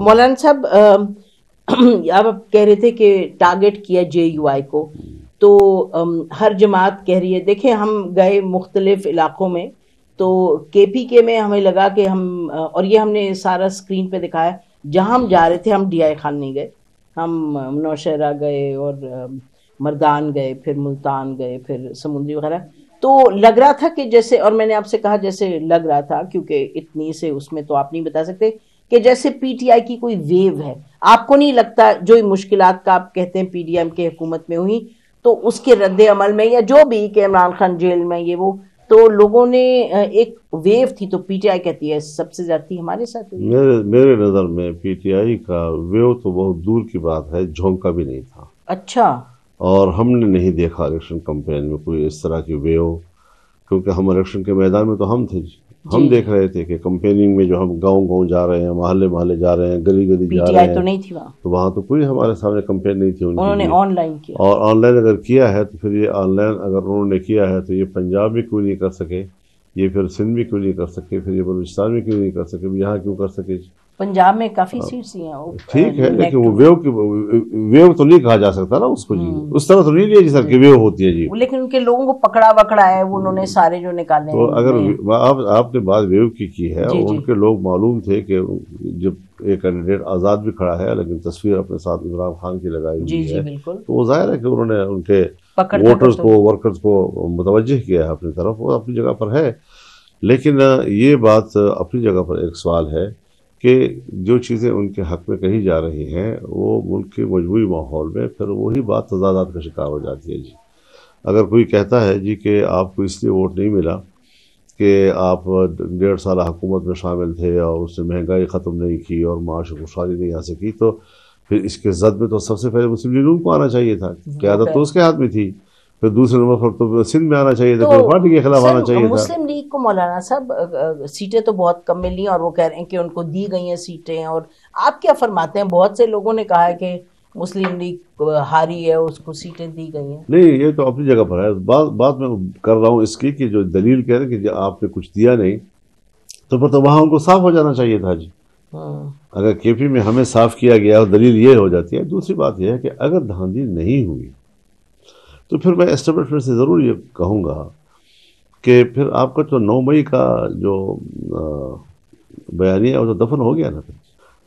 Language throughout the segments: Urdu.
مولانا صاحب آپ کہہ رہے تھے کہ ٹارگٹ کیا JUI کو، تو ہر جماعت کہہ رہی ہے. دیکھیں ہم گئے مختلف علاقوں میں، تو KPK میں ہمیں لگا کہ ہم، اور یہ ہم نے سارا اسکرین پہ دکھایا، جہاں ہم جا رہے تھے ہم DI خان نہیں گئے، ہم نوشہرہ گئے اور مردان گئے، پھر ملتان گئے، پھر سمندری وغیرہ. تو لگ رہا تھا کہ جیسے، اور میں نے آپ سے کہا جیسے لگ رہا تھا، کیونکہ اتنی سے اس میں تو آپ نہیں بتا سکتے، کہ جیسے PTI کی کوئی ویو ہے. آپ کو نہیں لگتا جو مشکلات کا آپ کہتے ہیں PDM کے حکومت میں ہوئی، تو اس کے رد عمل میں یا جو بھی کہ عمران خان جیل میں یہ وہ، تو لوگوں نے ایک ویو تھی، تو PTI کہتی ہے سب سے زیادہ ہمارے ساتھ ہوئی؟ میرے نظر میں PTI کا ویو تو بہت دور کی بات ہے، جھونکا بھی نہیں تھا. اچھا. اور ہم نے نہیں دیکھا الیکشن کمپین میں کوئی اس طرح کی ویو، کیونکہ ہم الیکشن کے میدان میں تو ہم تھے. ہم دیکھ رہے تھے کہ کمپیننگ میں جو ہم گاؤں گاؤں جا رہے ہیں، محلے محلے جا رہے ہیں، گلی گلی جا رہے ہیں، تو نہیں تھی وہاں، تو وہاں تو کوئی ہمارے سامنے کمپین نہیں تھی. انہوں نے آن لائن کیا، اور آن لائن اگر کیا ہے تو پھر یہ آن لائن اگر انہوں نے کیا ہے تو یہ پنجاب بھی کیوں نہیں کر سکے، یہ پھر سندھ بھی کیوں نہیں کر سکے، پھر یہ بلوچستان بھی کیوں نہیں کر سکے، یہاں کیوں کر سکے؟ پنجاب میں کافی سیٹس ہیں. ٹھیک ہے، لیکن وہ ویو تو نہیں کہا جا سکتا نا اس کو جی، اس طرح تو نہیں لیا جی سر کہ ویو ہوتی ہے جی. لیکن ان کے لوگوں کو پکڑا وکڑا ہے، انہوں نے سارے جو نکالے. تو اگر آپ نے بات ویو کی ہے، ان کے لوگ معلوم تھے کہ جب ایک کینڈیڈیٹ آزاد بھی کھڑا ہے لیکن تصویر اپنے ساتھ عمران خان کی لگائی ہوئی ہے، تو وہ ظاہر ہے کہ انہوں نے ان کے ووٹرز کو، ورکرز کو متوجہ کیا ہے اپنی طرف. وہ اپنی جگہ پر ہے، لیکن یہ بات اپنی جگہ پر ایک سوال ہے کہ جو چیزیں ان کے حق میں کہی جا رہی ہیں وہ ملک کے مجموعی ماحول میں پھر وہی بات تضادات کا شکار ہو جاتی ہے جی. اگر کوئی کہتا ہے جی کہ آپ کو اس لیے ووٹ نہیں ملا کہ آپ 1.5 سالہ حکومت میں شامل تھے اور اس نے مہنگائی ختم نہیں کی اور معاش خوشحالی نہیں حاصل کی، تو پھر اس کے زد میں تو سب سے پہلے مسلم لیگ کو آنا چاہیے تھا، قیادت تو اس کے ہاتھ میں تھی. پھر دوسرے نمبر پر تو سندھ میں آنا چاہیے تھا، پھر پارٹی کے خلاف آنا چاہیے تھا. مسلم لیگ کو مولانا صاحب سیٹیں تو بہت کم ملی، اور وہ کہہ رہے ہیں کہ ان کو دی گئی ہیں سیٹیں. اور آپ کیا فرماتے ہیں؟ بہت سے لوگوں نے کہا ہے کہ مسلم لیگ ہاری ہے، اس کو سیٹیں دی گئی ہیں. نہیں، یہ تو اپنی جگہ پر ہے. بات میں کر رہا ہوں اس کی کہ جو دلیل کہہ رہے کہ آپ نے کچھ دیا نہیں، تو پھر تو وہاں ان کو صاف ہو جانا چاہیے تھا جی. اگر KP میں ہمیں صاف کیا گیا اور دلیل یہ ہو جاتی ہے. دوسری بات یہ ہے کہ اگر دھاندلی نہیں ہوئی تو پھر میں اسٹیبلشمنٹ سے ضرور یہ کہوں گا کہ پھر آپ کا جو 9 مئی کا جو بیانیہ ہے وہ تو دفن ہو گیا نا.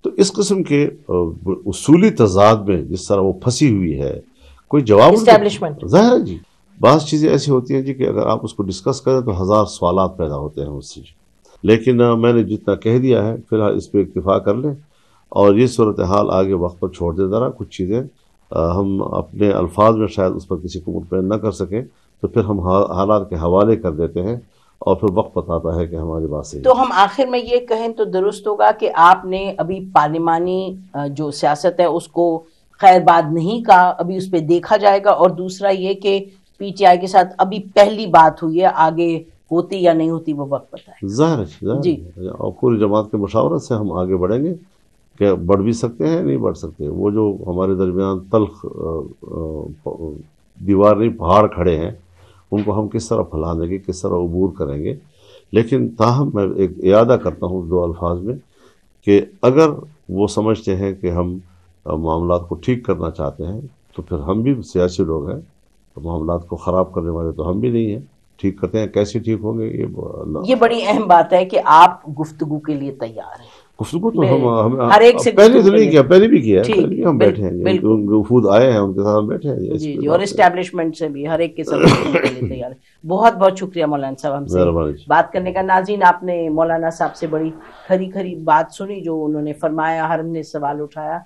تو اس قسم کے اصولی تضاد میں جس طرح وہ پھنسی ہوئی ہے، کوئی جواب اسٹیبلشمنٹ ظاہر ہے جی. بعض چیزیں ایسی ہوتی ہیں جی کہ اگر آپ اس کو ڈسکس کریں تو 1000 سوالات پیدا ہوتے ہیں اس سے. لیکن میں نے جتنا کہہ دیا ہے فی الحال اس پہ اکتفا کر لیں، اور یہ صورتحال آگے وقت پر چھوڑ دے. ذرا کچھ چیزیں ہم اپنے الفاظ میں شاید اس پر کسی کو مطمئن نہ کر سکیں، تو پھر ہم حالات کے حوالے کر دیتے ہیں اور پھر وقت بتاتا ہے کہ ہماری بات صحیح. تو ہم آخر میں یہ کہیں تو درست ہوگا کہ آپ نے ابھی پارلیمانی جو سیاست ہے اس کو خیر بات نہیں کہا، ابھی اس پہ دیکھا جائے گا. اور دوسرا یہ کہ PTI کے ساتھ ابھی پہلی بات ہوئی ہے، آگے ہوتی یا نہیں ہوتی وہ وقت بتائے. ظاہر ہے اور پوری جماعت کے مشاورت سے ہم آگے بڑھیں گے کہ بڑھ بھی سکتے ہیں، نہیں بڑھ سکتے. وہ جو ہمارے درمیان تلخ دیوار نہیں پہاڑ کھڑے ہیں، ان کو ہم کس طرح پھیلانے گے، کس طرح عبور کریں گے. لیکن تاہم میں ایک اعادہ کرتا ہوں 2 الفاظ میں کہ اگر وہ سمجھتے ہیں کہ ہم معاملات کو ٹھیک کرنا چاہتے ہیں تو پھر ہم بھی سیاسی لوگ ہیں، تو معاملات کو خراب کرنے والے تو ہم بھی نہیں ہیں. ٹھیک کرتے ہیں، کیسے ٹھیک ہوں گے یہ بڑی اہم بات ہے کہ آپ گفتگو کے لیے تیار ہیں. گفتگو تو ہم ہر ایک سے پہلے تو نہیں کیا، پہلے بھی کیا ہے، ٹھیک پہلے بھی ہم بیٹھے ہیں، وفود آئے ہیں ان کے ساتھ ہم بیٹھے ہیں جی جی، اور اسٹیبلشمنٹ سے بھی ہر ایک کے ساتھ گفتگو کے لیے تیار ہے. بہت بہت شکریہ مولانا صاحب ہم سے بات کرنے کا. ناظرین، آپ نے مولانا صاحب سے بڑی کھری کھری بات سنی جو انہوں نے فرمایا، ہر نے سوال اٹھایا.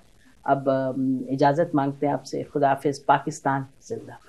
اب اجازت مانگتے ہیں آپ سے. خدا حافظ. پاکستان زندہ باد.